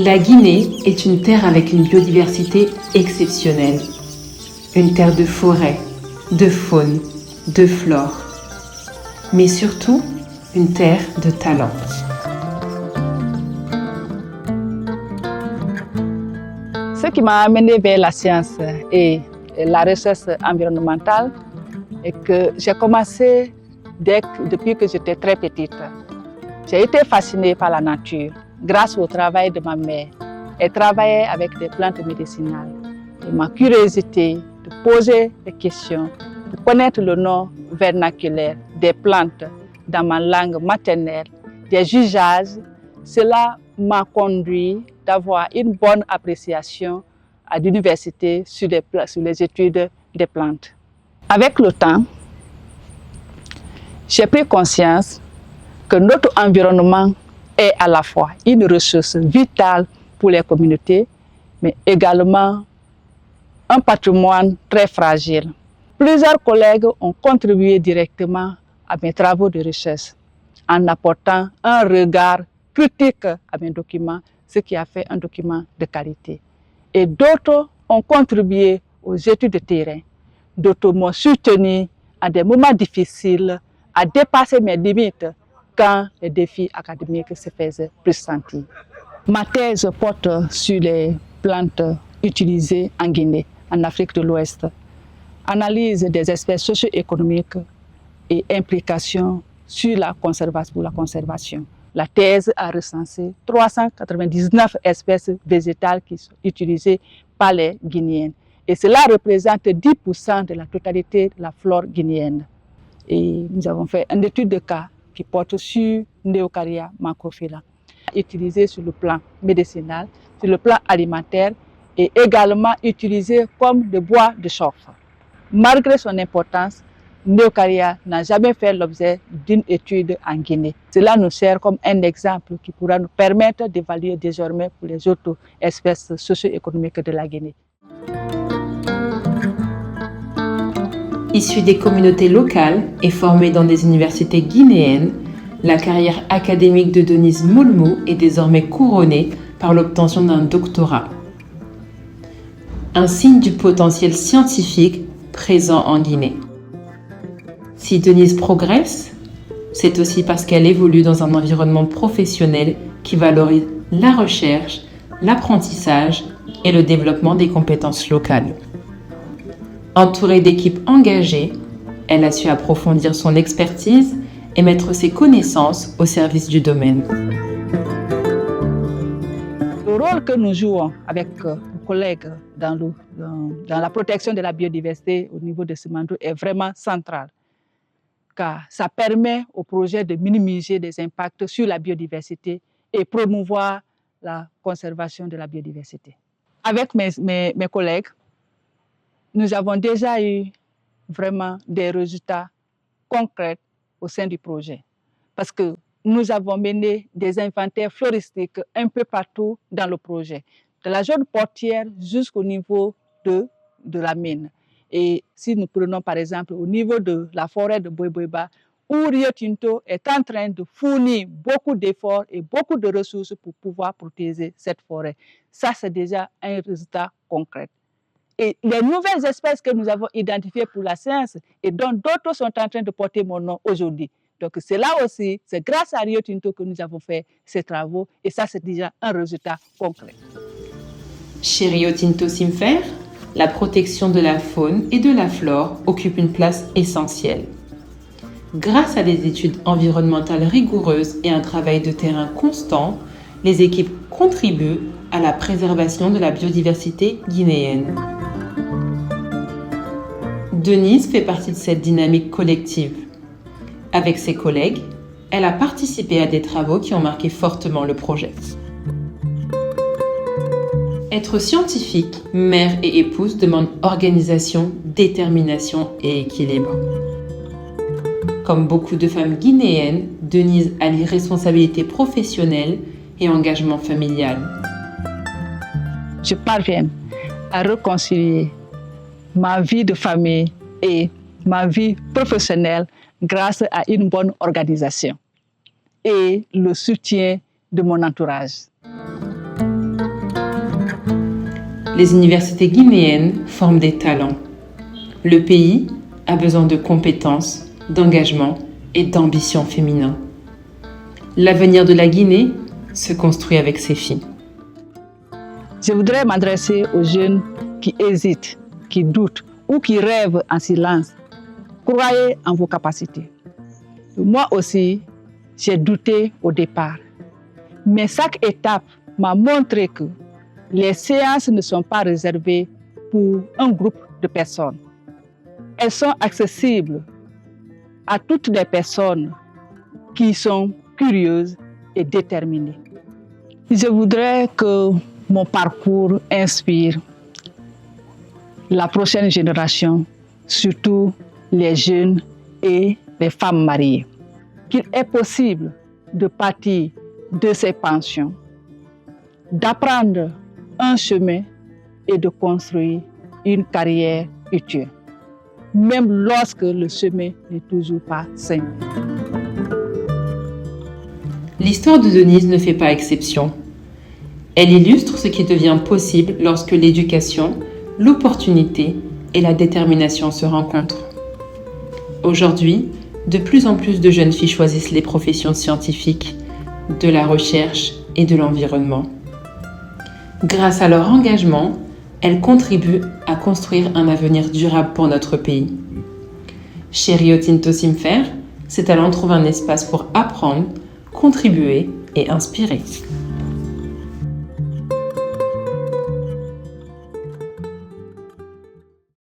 La Guinée est une terre avec une biodiversité exceptionnelle. Une terre de forêt, de faune, de flore. Mais surtout, une terre de talent. Ce qui m'a amené vers la science et la recherche environnementale est que j'ai commencé depuis que j'étais très petite. J'ai été fascinée par la nature grâce au travail de ma mère. Elle travaillait avec des plantes médicinales. Et ma curiosité de poser des questions, de connaître le nom vernaculaire des plantes dans ma langue maternelle, des jugeages, cela m'a conduit d'avoir une bonne appréciation à l'université sur les études des plantes. Avec le temps, j'ai pris conscience que notre environnement est à la fois une ressource vitale pour les communautés, mais également un patrimoine très fragile. Plusieurs collègues ont contribué directement à mes travaux de recherche en apportant un regard critique à mes documents, ce qui a fait un document de qualité. Et d'autres ont contribué aux études de terrain. D'autres m'ont soutenu à des moments difficiles, à dépasser mes limites quand les défis académiques se faisaient plus sentir. Ma thèse porte sur les plantes utilisées en Guinée, en Afrique de l'Ouest. Analyse des espèces socio-économiques et implications sur la conservation. La thèse a recensé 399 espèces végétales qui sont utilisées par les Guinéens. Et cela représente 10% de la totalité de la flore guinéenne. Et nous avons fait une étude de cas qui porte sur Neocaria macrophylla, utilisée sur le plan médicinal, sur le plan alimentaire et également utilisée comme de bois de chauffe. Malgré son importance, Neocaria n'a jamais fait l'objet d'une étude en Guinée. Cela nous sert comme un exemple qui pourra nous permettre d'évaluer désormais pour les autres espèces socio-économiques de la Guinée. Issue des communautés locales et formée dans des universités guinéennes, la carrière académique de Denise Moulmou est désormais couronnée par l'obtention d'un doctorat. Un signe du potentiel scientifique présent en Guinée. Si Denise progresse, c'est aussi parce qu'elle évolue dans un environnement professionnel qui valorise la recherche, l'apprentissage et le développement des compétences locales. Entourée d'équipes engagées, elle a su approfondir son expertise et mettre ses connaissances au service du domaine. Le rôle que nous jouons avec nos collègues dans la protection de la biodiversité au niveau de Simandou est vraiment central, car ça permet au projet de minimiser les impacts sur la biodiversité et promouvoir la conservation de la biodiversité. Avec mes collègues, nous avons déjà eu vraiment des résultats concrets au sein du projet, parce que nous avons mené des inventaires floristiques un peu partout dans le projet, de la zone portière jusqu'au niveau de la mine. Et si nous prenons par exemple au niveau de la forêt de Boiboiba, où Rio Tinto est en train de fournir beaucoup d'efforts et beaucoup de ressources pour pouvoir protéger cette forêt. Ça, c'est déjà un résultat concret. Et les nouvelles espèces que nous avons identifiées pour la science et dont d'autres sont en train de porter mon nom aujourd'hui. Donc c'est là aussi, c'est grâce à Rio Tinto que nous avons fait ces travaux et ça c'est déjà un résultat concret. Chez Rio Tinto Simfer, la protection de la faune et de la flore occupe une place essentielle. Grâce à des études environnementales rigoureuses et un travail de terrain constant, les équipes contribuent à la préservation de la biodiversité guinéenne. Denise fait partie de cette dynamique collective. Avec ses collègues, elle a participé à des travaux qui ont marqué fortement le projet. Être scientifique, mère et épouse demande organisation, détermination et équilibre. Comme beaucoup de femmes guinéennes, Denise allie responsabilité professionnelle et engagement familial. Je parviens à réconcilier ma vie de famille et ma vie professionnelle grâce à une bonne organisation et le soutien de mon entourage. Les universités guinéennes forment des talents. Le pays a besoin de compétences, d'engagement et d'ambition féminin. L'avenir de la Guinée se construit avec ses filles. Je voudrais m'adresser aux jeunes qui hésitent, qui doutent ou qui rêvent en silence. Croyez en vos capacités. Moi aussi, j'ai douté au départ. Mais chaque étape m'a montré que les séances ne sont pas réservées pour un groupe de personnes. Elles sont accessibles à toutes les personnes qui sont curieuses et déterminées. Je voudrais que mon parcours inspire la prochaine génération, surtout les jeunes et les femmes mariées. Qu'il est possible de partir de ses pensions, d'apprendre un chemin et de construire une carrière utile, même lorsque le chemin n'est toujours pas simple. L'histoire de Denise ne fait pas exception. Elle illustre ce qui devient possible lorsque l'éducation, l'opportunité et la détermination se rencontrent. Aujourd'hui, de plus en plus de jeunes filles choisissent les professions scientifiques, de la recherche et de l'environnement. Grâce à leur engagement, elles contribuent à construire un avenir durable pour notre pays. Chez Rio Tinto Simfer, ces talents trouvent un espace pour apprendre, contribuer et inspirer.